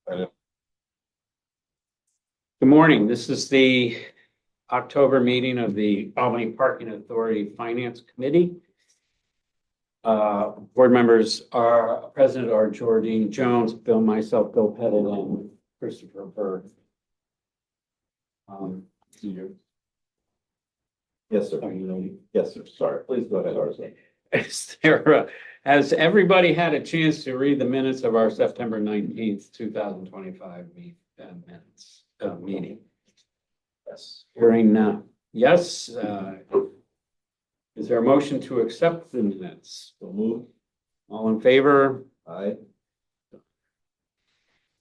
Good morning. This is the October meeting of the Albany Parking Authority Finance Committee. Board members are President are Jordine Jones, Bill, myself, Bill Pettit, and Christopher Berg. Yes, sir. Are you ready? Yes, sir. Sorry. Please go ahead, Arthur. Has everybody had a chance to read the minutes of our September 19th, 2025 meeting? Yes. Hearing none. Yes. Is there a motion to accept the minutes? So move. All in favor? Aye.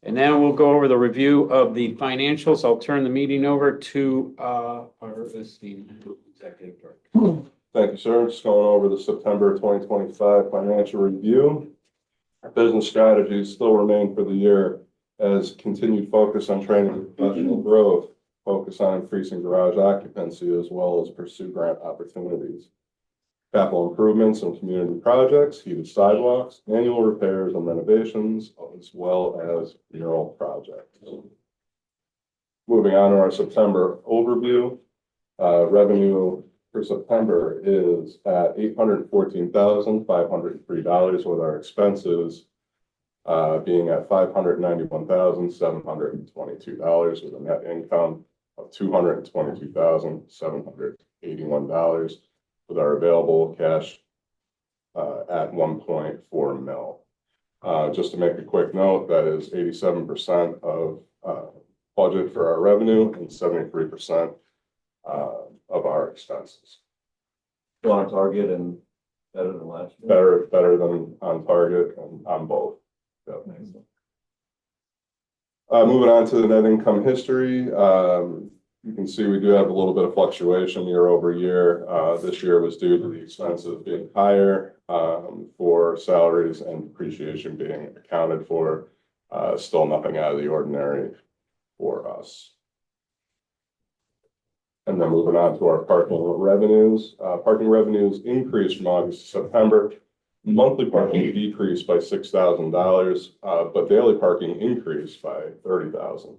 And now we'll go over the review of the financials. I'll turn the meeting over to our esteemed executive director. Thank you, sir. Just going over the September 2025 financial review. Our business strategies still remain for the year as continued focus on training and professional growth, focus on increasing garage occupancy, as well as pursue grant opportunities. Capital improvements and community projects, heated sidewalks, annual repairs and renovations, as well as mural projects. Moving on to our September overview, revenue for September is at $814,503, with our expenses being at $591,722, with a net income of $222,781, with our available cash at 1.4 mil. Just to make a quick note, that is 87% of budget for our revenue and 73% of our expenses. Still on target and better than last year. Better than on target and on both. Yep. Moving on to the net income history. You can see we do have a little bit of fluctuation year over year. This year was due to the expenses being higher for salaries and depreciation being accounted for. Still nothing out of the ordinary for us. And then moving on to our parking revenues. Parking revenues increased from August to September. Monthly parking decreased by $6,000, but daily parking increased by $30,000,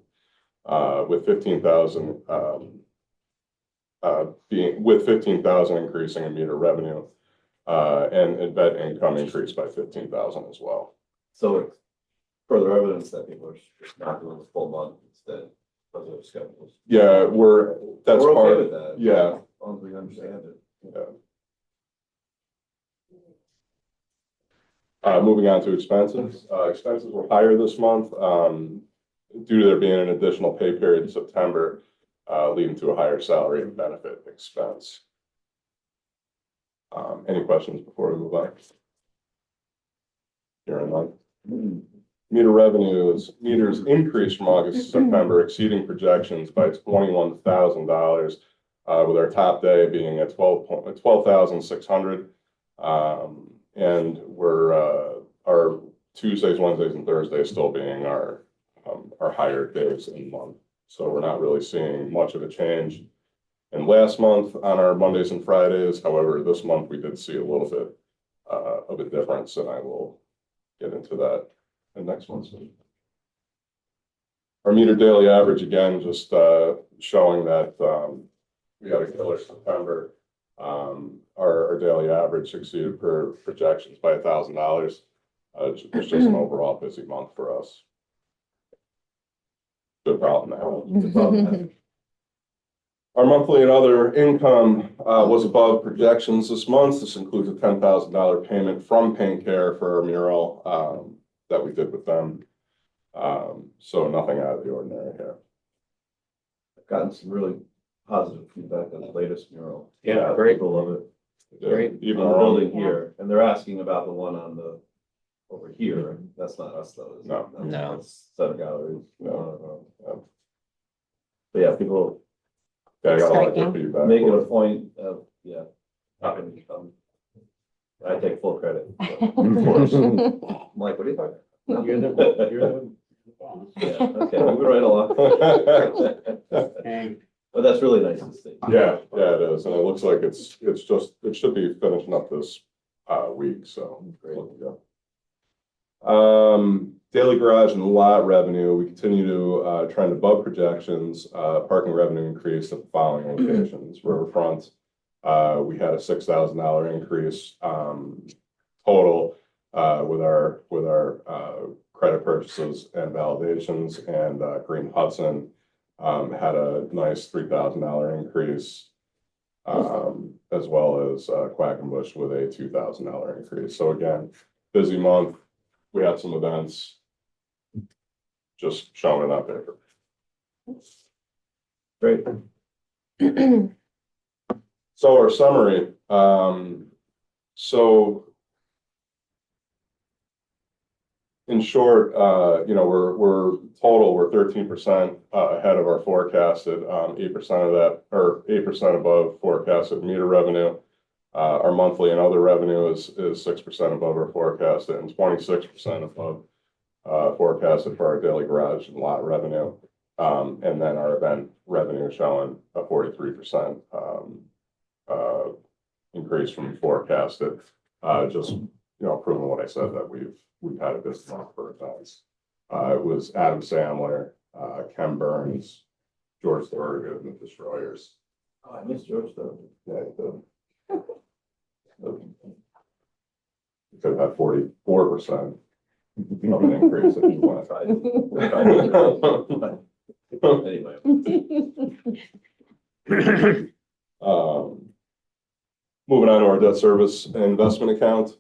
with $15,000 increasing in meter revenue, and event income increased by $15,000 as well. So it's further evidence that people are not doing the full month instead of their schedules. Yeah, we're okay part with that. Yeah. As long as we understand it. Yeah. Moving on to expenses. Expenses were higher this month due to there being an additional pay period in September, leading to a higher salary and benefit expense. Any questions before we move on? Here in line. Meter revenues. Meters increased from August to September, exceeding projections by $21,000, with our top day being at 12,600. And our Tuesdays, Wednesdays, and Thursdays still being our higher days in the month. So we're not really seeing much of a change in last month on our Mondays and Fridays. However, this month we did see a little bit of a difference, and I will get into that in next month's meeting. Our meter daily average, again, just showing that we had a killer September. Our daily average exceeded per projections by $1,000. It's just an overall busy month for us. Good problem now. Good problem. Our monthly and other income was above projections this month. This includes a $10,000 payment from Paint Care for our mural that we did with them. So nothing out of the ordinary here. I've gotten some really positive feedback on the latest mural. Yeah, great. People love it. Great. Even on the building here, and they're asking about the one on the over here. That's not us though. Is No. it? No. That's Center Galleries. No. But yeah, people Yeah, I got a lot of good feedback. make it a point of having to come. I take full credit. So, of course. I'm like, what are you talking about? You're the boss. Yeah, okay, moving right along. Okay. But that's really nice to see. Yeah, it is, and it looks like it should be finishing up this week. So Great. looking good. Daily garage and lot revenue, we continue to trend above projections. Parking revenue increased at the following locations. Riverfront, we had a $6,000 increase total with our credit purchases and validations, and Green Hudson had a nice $3,000 increase, as well as Quackenbush with a $2,000 increase. So again, busy month. We had some events. Just showing it up there. Great. So our summary, so in short, you know, we're 13% ahead of our forecasted, 8% of that, or 8% above forecasted meter revenue. Our monthly and other revenue is 6% above our forecasted, and 26% above forecasted for our daily garage and lot revenue. And then our event revenue showing a 43% increase from forecasted. Just, you know, proving what I said, that we've had a business month for events. It was Adam Sandler, Ken Burns, George Thorogood, and the Destroyers. Oh, I missed George though. Yeah, you could have had 44% of an increase if you want Anyway. Moving on to our debt service and investment account.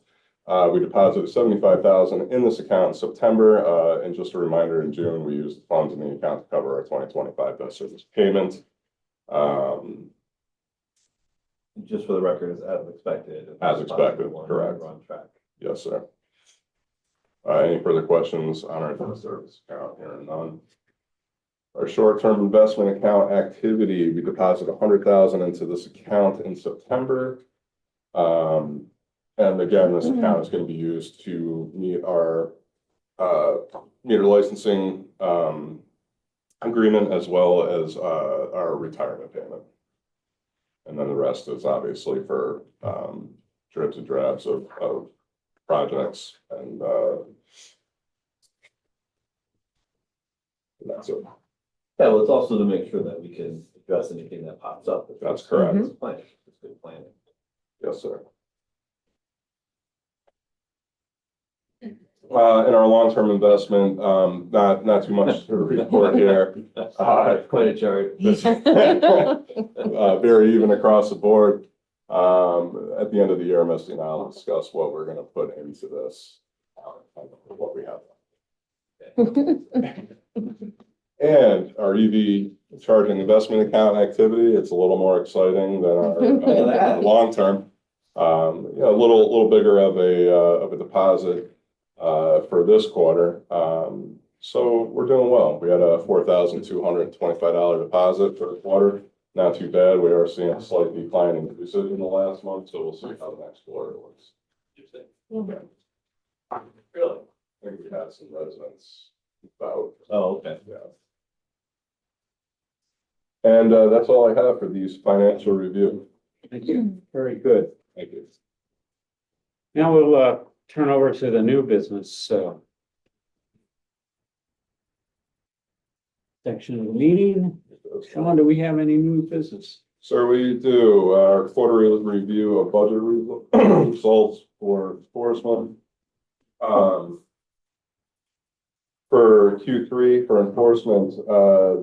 We deposited $75,000 in this account in September, and just a reminder, in June, we used the funds in the account to cover our 2025 debt service payment. Just for the record, as expected. As expected, correct. We're on track. Yes, sir. Any further questions on our debt service account? Here, none. Our short-term investment account activity, we deposited $100,000 into this account in September. And again, this account is going to be used to meet our meter licensing agreement, as well as our retirement payment. And then the rest is obviously for dribs and drabs of projects, and that's it. Yeah, well, it's also to make sure that we can address anything that pops up. That's correct. It's planning. It's good planning. Yes, sir. In our long-term investment, not too much to report here. Quite a chart. Very even across the board. At the end of the year, Misty and I will discuss what we're going to put into this, what we have. And our EV charging investment account activity, it's a little more exciting than our long-term. Yeah, a little bigger of a deposit for this quarter. So we're doing well. We had a $4,225 deposit for the quarter. Not too bad. We are seeing a slight decline in usage in the last month, so we'll see how the next quarter looks. Really? I think we had some residents about. Oh, okay. Yeah. And that's all I have for these financial review. Thank you. Very good. Thank you. Now we'll turn over to the new business section of the meeting. Sean, do we have any new business? Sir, we do. Our quarterly review of budget results for enforcement. For Q3 for enforcement,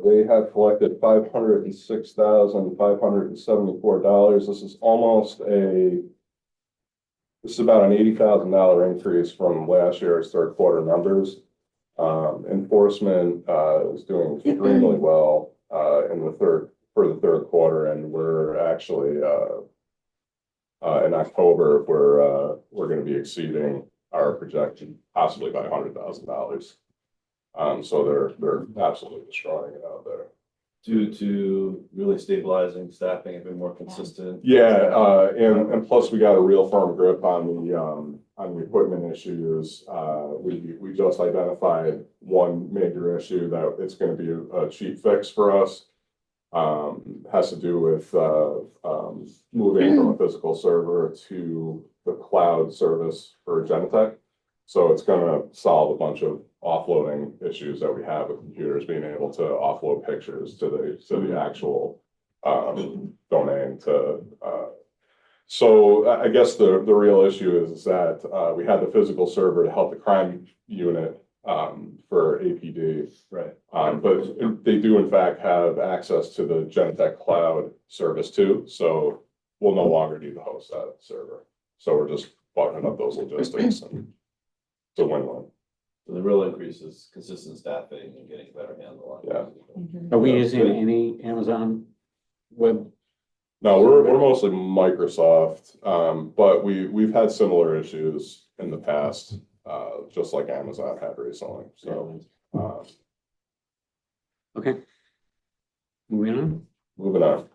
they have collected $506,574. This is about an $80,000 increase from last year's third quarter numbers. Enforcement is doing extremely well for the third quarter, and we're actually in October we're going to be exceeding our projection possibly by $100,000. So they're absolutely destroying it out there. Due to really stabilizing staffing and being more consistent. Yeah, and plus we got a real firm grip on the equipment issues. We just identified one major issue that it's going to be a cheap fix for us. Has to do with moving from a physical server to the cloud service for Genetec. So it's gonna solve a bunch of offloading issues that we have with computers, being able to offload pictures to the actual domain to, so I guess the real issue is that, we had the physical server to help the crime unit, for APD. Right. But they do in fact have access to the Genetech cloud service too, so we'll no longer need to host that server. So we're just buttoning up those logistics and it's a win-win. So the real increase is consistent staffing and getting a better handle on it. Are we Yeah. using any Amazon web? No, we're mostly Microsoft, but we've had similar issues in the past, just like Amazon had recently, so. Okay. Moving on. Moving on.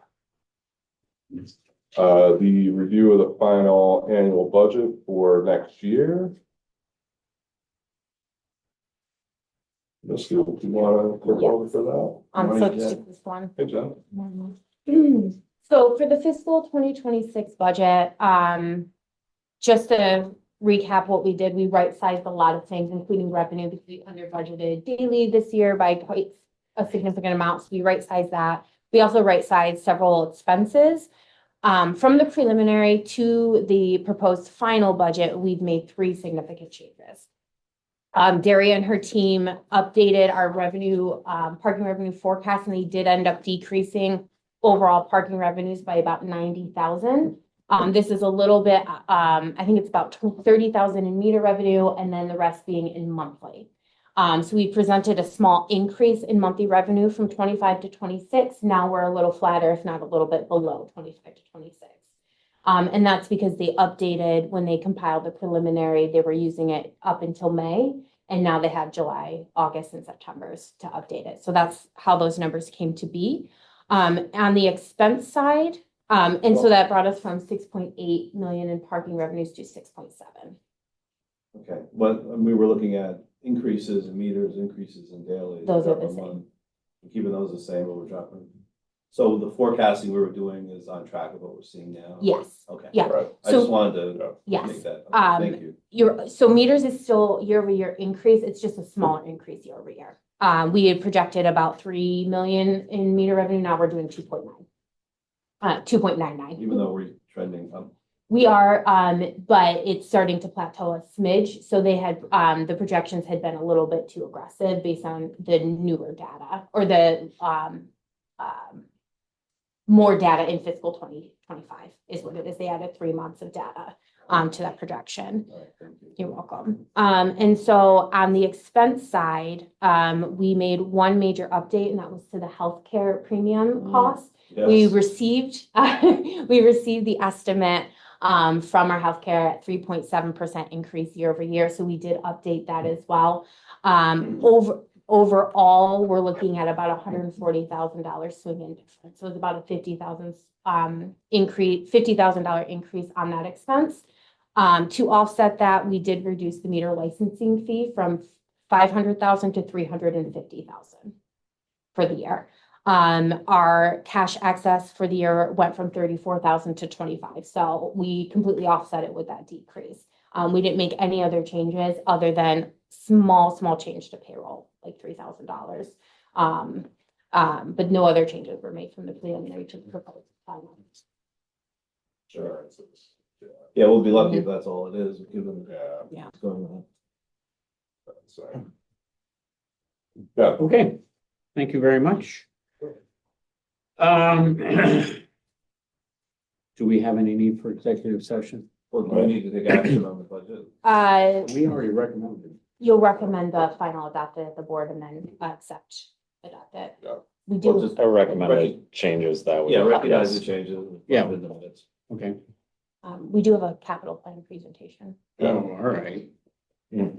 The review of the final annual budget for next year. Misty, do you want to go over for So Morning, just Jen. take this one. that? Hey, Jen. So for the fiscal 2026 budget, just to recap what we did, we right-sized a lot of things, including revenue, because we under budgeted daily this year by quite a significant amount. So we right-sized that. We also right-sized several expenses. From the preliminary to the proposed final budget, we've made 3 significant changes. Daria and her team updated our revenue, parking revenue forecast, and they did end up decreasing overall parking revenues by about 90,000. This is a little bit, I think it's about 30,000 in meter revenue, and then the rest being in monthly. So we presented a small increase in monthly revenue from 25 to 26. Now we're a little flatter, if not a little bit below 25 to 26. And that's because they updated when they compiled the preliminary, they were using it up until May. And now they have July, August, and September's to update it. So that's how those numbers came to be. On the expense side, and so that brought us from 6.8 million in parking revenues to 6.7. Okay, but we were looking at increases in meters, increases in daily. Those are the same. Keeping those the same, but we're dropping. So the forecasting we were doing is on track of what we're seeing now? Yes, Okay. yeah. Right. I just So, wanted to yes. make that, Um, thank you. so meters is still year-over-year increase. It's just a smaller increase year-over-year. We had projected about 3 million in meter revenue. Now we're doing 2.9. 2.99. Even though we're trending up. We are, but it's starting to plateau a smidge. So they had, the projections had been a little bit too aggressive based on the newer data or the, more data in fiscal 2025 is what it is. They added 3 months of data, to that projection. All right, thank you. You're welcome. And so on the expense side, we made one major update, and that was to the healthcare premium cost. We Yes. received, we received the estimate from our healthcare at 3.7% increase year over year. So we did update that as well. Overall, we're looking at about $140,000 swing in difference. So it's about a $50,000 increase on that expense. To offset that, we did reduce the meter licensing fee from $500,000 to $350,000 for the year. Our cash access for the year went from 34,000 to 25. So we completely offset it with that decrease. We didn't make any other changes other than small change to payroll, like $3,000. But no other changes were made from the preliminary to the proposed final. Sure. Yeah, we'll be lucky if that's all it is, given Yeah. what's going on. So. Yeah, Okay, thank you very much. Do we have any need for executive session? Well, do we need to take action on the budget? We already recommended. You'll recommend the final adopted at the board and then adopt it. Yeah. We Well, do, just I recommended changes that would. Yeah, recognize the Yes. changes. Yeah. In the minutes. Okay. we do have a capital plan presentation. Oh, all right. Okay.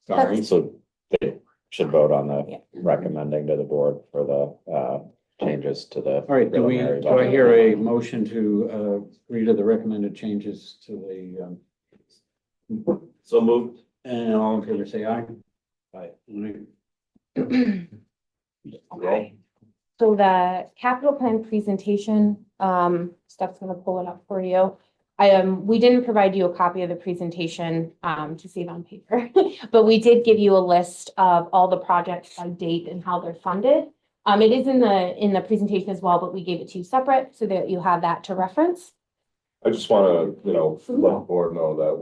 Sorry. So they should vote on Yeah. the recommending to the board for the changes to the. All right, do preliminary I budget. hear a motion to agree to the recommended changes to the, So moved. and all in favor, say aye. Aye. Okay. So the capital plan presentation, Steph's gonna pull it up for you. We didn't provide you a copy of the presentation, to save on paper, but we did give you a list of all the projects by date and how they're funded. It is in the presentation as well, but we gave it to you separate so that you have that to reference. I just want to, let the board know that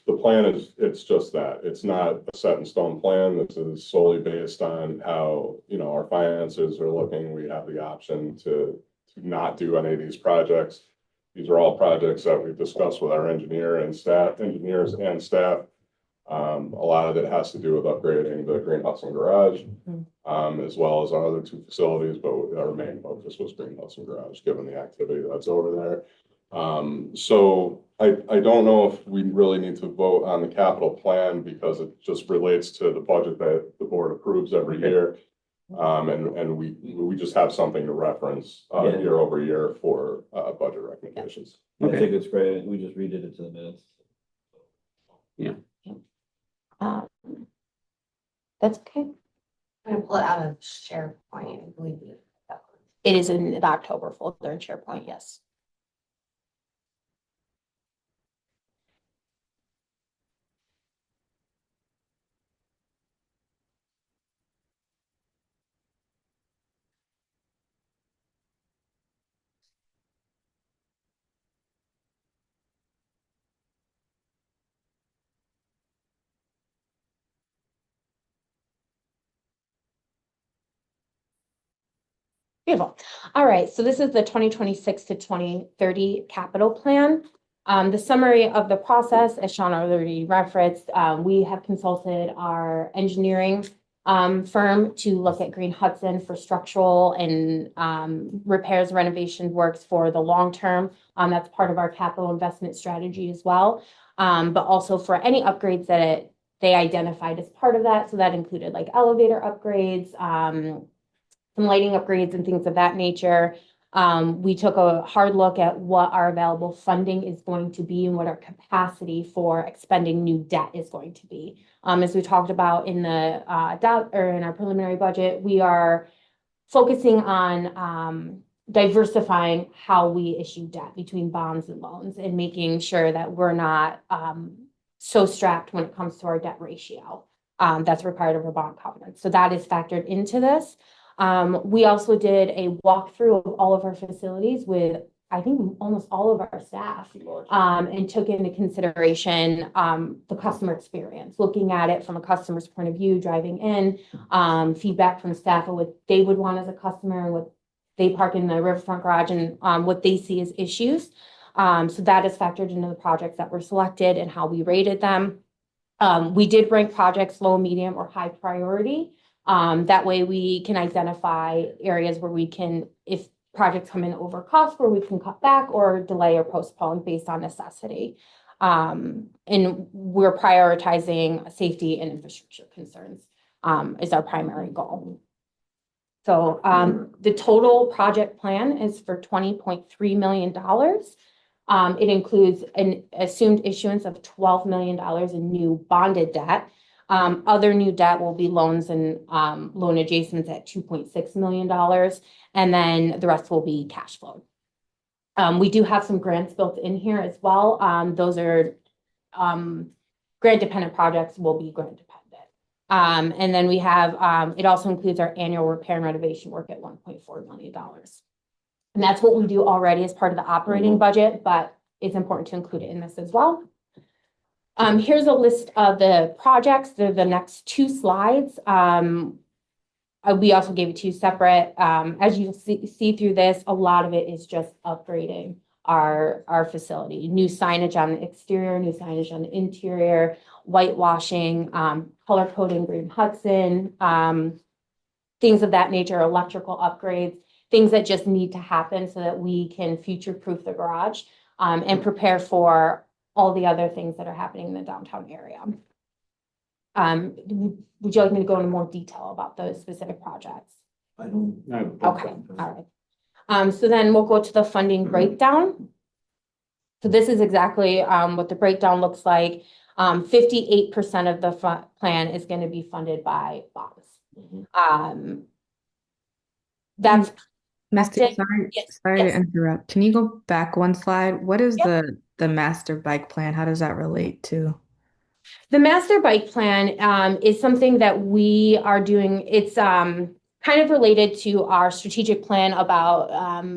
the plan it's just that. It's not a set in stone plan. This is solely based on how, our finances are looking. We have the option to not do any of these projects. These are all projects that we've discussed with our engineers and staff. A lot of it has to do with upgrading the greenhouse and garage, as well as our other two facilities, but our main focus was greenhouse and garage, given the activity that's over there. So I don't know if we really need to vote on the capital plan because it just relates to the budget that the board approves every year. And we just have something to reference, year over year for, budget recommendations. I think it's great. We just redid it to the minutes. That's okay. I'm gonna pull it out of SharePoint, I believe. It is in the October folder in SharePoint, yes. Beautiful. All right, so this is the 2026 to 2030 capital plan. The summary of the process, as Sean already referenced, we have consulted our engineering firm to look at Green Hudson for structural and repairs, renovation works for the long term. That's part of our capital investment strategy as well. But also for any upgrades that they identified as part of that. So that included like elevator upgrades, some lighting upgrades and things of that nature. We took a hard look at what our available funding is going to be and what our capacity for expending new debt is going to be. As we talked about in the in our preliminary budget, we are focusing on diversifying how we issue debt between bonds and loans and making sure that we're not so strapped when it comes to our debt ratio that's required of our bond covenants. So that is factored into this. We also did a walkthrough of all of our facilities with, I think, almost all of our staff, and took into consideration the customer experience, looking at it from a customer's point of view, driving in, feedback from staff of what they would want as a customer and what they park in the riverfront garage and what they see as issues. So that is factored into the projects that were selected and how we rated them. We did rank projects low, medium, or high priority. That way we can identify areas where we can, if projects come in over cost, where we can cut back or delay or postpone based on necessity. And we're prioritizing safety and infrastructure concerns is our primary goal. So the total project plan is for $20.3 million. It includes an assumed issuance of $12 million in new bonded debt. Other new debt will be loans and loan adjustments at $2.6 million, and then the rest will be cash flow. We do have some grants built in here as well. Those are grant dependent projects will be grant dependent. And then we have, it also includes our annual repair and renovation work at $1.4 million. And that's what we do already as part of the operating budget, but it's important to include it in this as well. Here's a list of the projects. They're the next two slides. We also gave it to you separate. As you see through this, a lot of it is just upgrading our facility. New signage on the exterior, new signage on the interior, whitewashing, color coding Green Hudson, things of that nature, electrical upgrades, things that just need to happen so that we can future-proof the garage and prepare for all the other things that are happening in the downtown area. Would you like me to go into more detail about those specific projects? I don't. Okay, all right. So then we'll go to the funding breakdown. So this is exactly what the breakdown looks like. 58% of the plan is going to be funded by bonds. That's Misty, Jay? sorry, Yes, sorry to yes. interrupt. Can you go back one slide? What is Yep. the master bike plan? How does that relate to? The master bike plan is something that we are doing. It's kind of related to our strategic plan about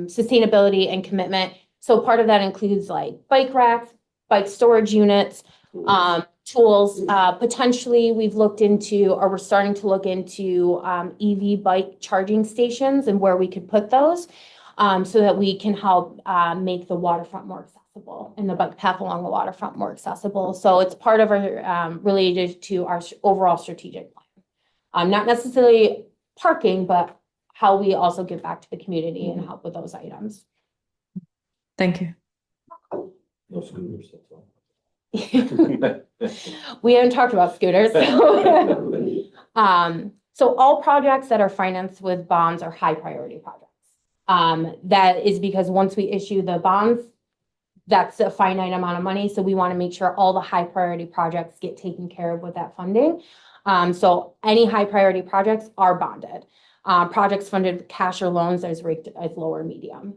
sustainability and commitment. So part of that includes like bike racks, bike storage units, tools. Potentially, we've looked into, or we're starting to look into EV bike charging stations and where we could put those so that we can help make the waterfront more accessible and the bike path along the waterfront more accessible. So it's part of our related to our overall strategic plan. Not necessarily parking, but how we also give back to the community and help with those items. Thank you. No scooters, that's all. We haven't talked about scooters. So all projects that are financed with bonds are high priority projects. That is because once we issue the bonds, that's a finite amount of money. So we want to make sure all the high priority projects get taken care of with that funding. So any high priority projects are bonded. Projects funded with cash or loans is ranked as low or medium.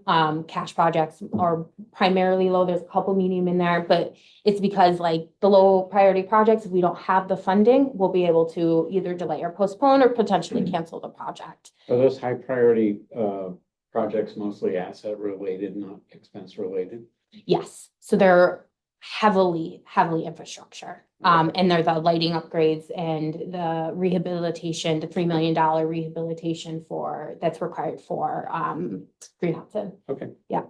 Cash projects are primarily low. There's a couple medium in there, but it's because like the low priority projects, if we don't have the funding, we'll be able to either delay or postpone or potentially cancel the project. Are those high priority projects mostly asset related, not expense related? Yes, so they're heavily infrastructure. And they're the lighting upgrades and the rehabilitation, the $3 million rehabilitation that's required for Green Hudson. Okay. Yeah.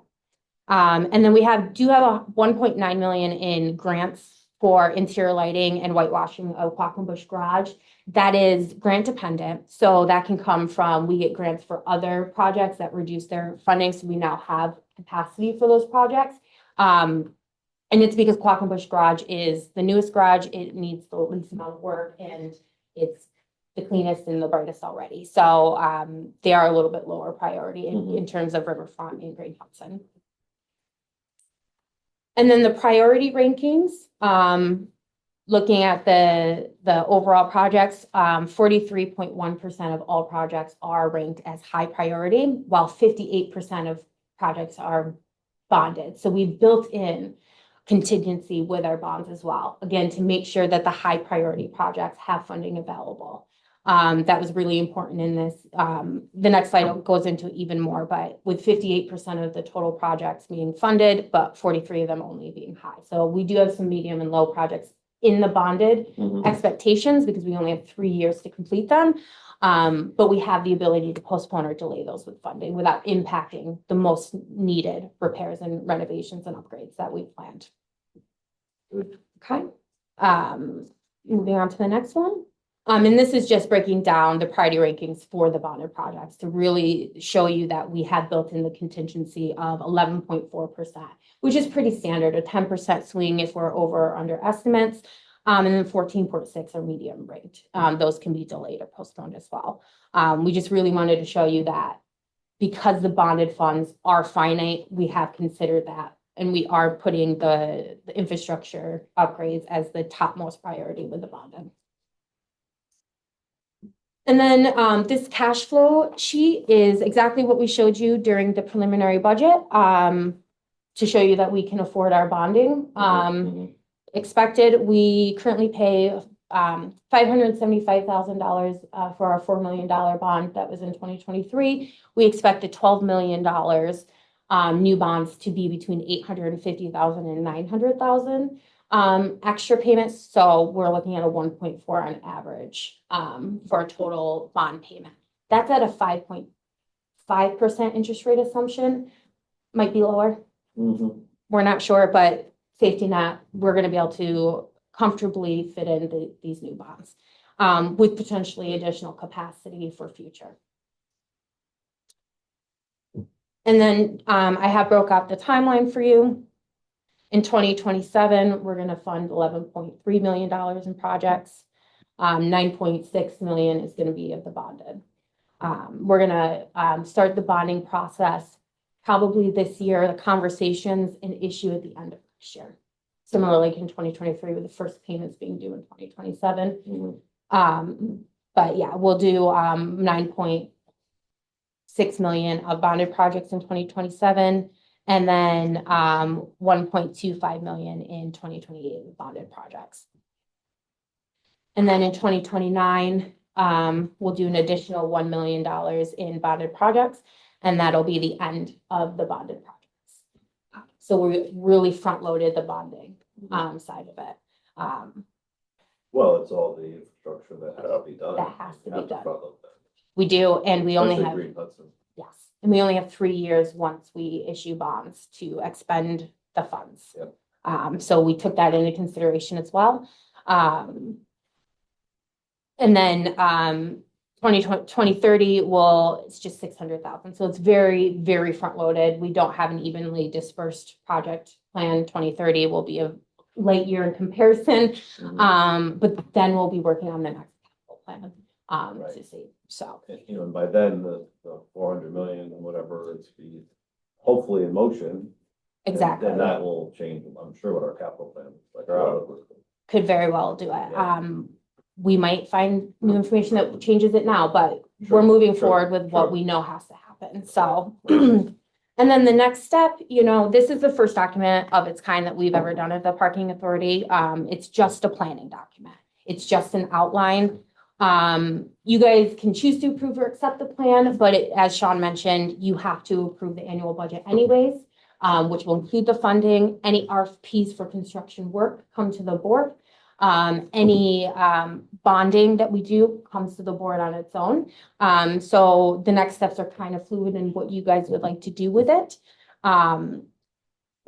And then we do have a 1.9 million in grants for interior lighting and whitewashing of Quackenbush Garage. That is grant dependent. So that can come from, we get grants for other projects that reduce their funding. So we now have capacity for those projects. And it's because Quackenbush Garage is the newest garage. It needs the least amount of work and it's the cleanest and the brightest already. So they are a little bit lower priority in terms of Riverfront and Great Hudson. And then the priority rankings, looking at the overall projects, 43.1% of all projects are ranked as high priority, while 58% of projects are bonded. So we've built in contingency with our bonds as well, again, to make sure that the high priority projects have funding available. That was really important in this. The next slide goes into even more, but with 58% of the total projects being funded, but 43 of them only being high. So we do have some medium and low projects in the bonded expectations because we only have 3 years to complete them. But we have the ability to postpone or delay those with funding without impacting the most needed repairs and renovations and upgrades that we've planned. Okay. Moving on to the next one. And this is just breaking down the priority rankings for the bonded projects to really show you that we have built in the contingency of 11.4%, which is pretty standard, a 10% swing if we're over or under estimates. And then 14.6 are medium rate. Those can be delayed or postponed as well. We just really wanted to show you that because the bonded funds are finite, we have considered that. And we are putting the infrastructure upgrades as the topmost priority with the bonded. And then this cash flow sheet is exactly what we showed you during the preliminary budget to show you that we can afford our bonding. Expected, we currently pay $575,000 for our $4 million bond that was in 2023. We expect a $12 million new bonds to be between $850,000 and $900,000 extra payments. So we're looking at a 1.4 on average for a total bond payment. That's at a 5.5% interest rate assumption. Might be lower. We're not sure, but safety net, we're going to be able to comfortably fit in these new bonds with potentially additional capacity for future. And then I have broke out the timeline for you. In 2027, we're going to fund $11.3 million in projects. 9.6 million is going to be of the bonded. We're going to start the bonding process probably this year, the conversations and issue at the end of next year. Similarly, in 2023, with the first payments being due in 2027. But yeah, we'll do 9.6 6 million of bonded projects in 2027, and then 1.25 million in 2028 with bonded projects. And then in 2029, we'll do an additional $1 million in bonded projects, and that'll be the end of the bonded projects. So we really front loaded the bonding side of it. Well, it's all the infrastructure that has to be done. That has to You be have done. front-load that. We do, and we only Especially have, Green Hudson. yes, and we only have 3 years once we issue bonds to expend the funds. Yep. So we took that into consideration as well. And then 2030 it's just 600,000. So it's very, very front loaded. We don't have an evenly dispersed project plan. 2030 will be a light year in comparison. But then we'll be working on the next capital plan Right. to see. So And, you know, and by then, the 400 million and whatever, it's be hopefully in motion. exactly. Then that will change, I'm sure, what our capital plan, like our outlook was. Could very well do it. Yeah. We might find new information that changes it now, but Sure, we're moving sure, forward with what sure. we know has to happen. So, and then the next step, you know, this is the first document of its kind that we've ever done at the parking authority. It's just a planning document. It's just an outline. You guys can choose to approve or accept the plan, but as Sean mentioned, you have to approve the annual budget anyways, which will include the funding. Any RFPs for construction work come to the board. Any bonding that we do comes to the board on its own. So the next steps are kind of fluid in what you guys would like to do with it.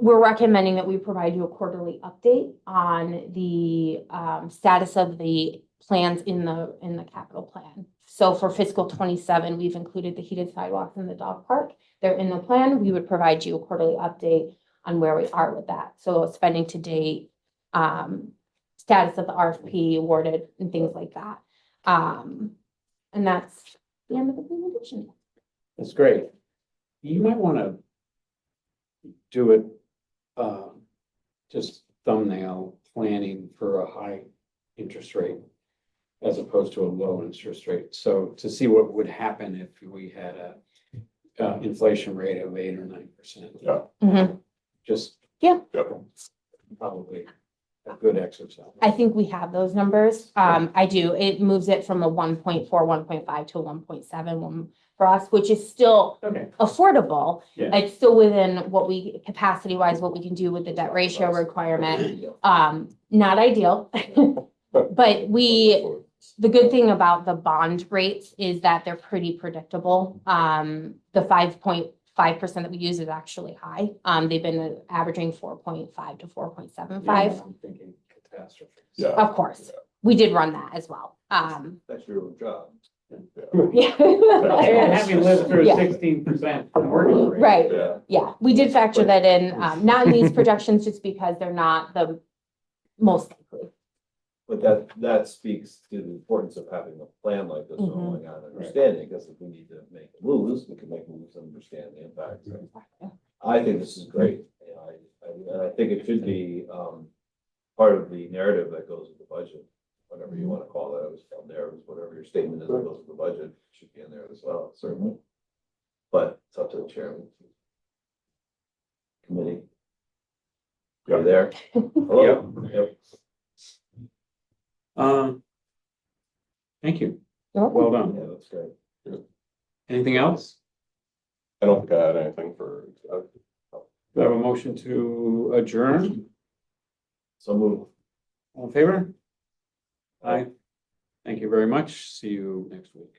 We're recommending that we provide you a quarterly update on the status of the plans in the capital plan. So for fiscal 27, we've included the heated sidewalks in the dog park. They're in the plan. We would provide you a quarterly update on where we are with that. So spending to date, status of the RFP awarded and things like that. And that's the end of the presentation. That's great. You might want to do it, just thumbnail planning for a high interest rate as opposed to a low interest rate. So to see what would happen if we had a inflation rate of 8 or 9%. Yeah. Mhm. Just. Yeah. Yep. Probably a good exercise. I think we have those numbers. I do. It moves it from a 1.4, 1.5 to a 1.7 for us, which is still Okay. affordable. Yeah. It's still within what we, capacity wise, what we can do with the debt ratio requirement. Not ideal. But the good thing about the bond rates is that they're pretty predictable. The 5.5% that we use is actually high. They've been averaging 4.5 to 4.75. I'm thinking catastrophe. Yeah. Of course, we did run that as well. That's your job. Yeah. And having lived through Yeah. 16% mortgage rate. Right. Yeah. Yeah, we did factor that in, not in these projections, just because they're not the most likely. But that speaks to the importance of having a plan like this, Mhm. going on, understanding, because if we need to make moves, we can make moves and understand the impact. I think this is great. You know, and I think it should be, part of the narrative that goes with the budget, whatever you want to call that, it was called narratives, whatever your statement is that goes with the budget, should be in there as well, certainly. But it's up to the chairman. Committee. You're there? Hello? Yep. Thank you. You're welcome. Well done. Yeah, that's great. Anything else? I don't think I had anything for, Do I have a motion to adjourn? So move. All in favor? Aye. Thank you very much. See you next week.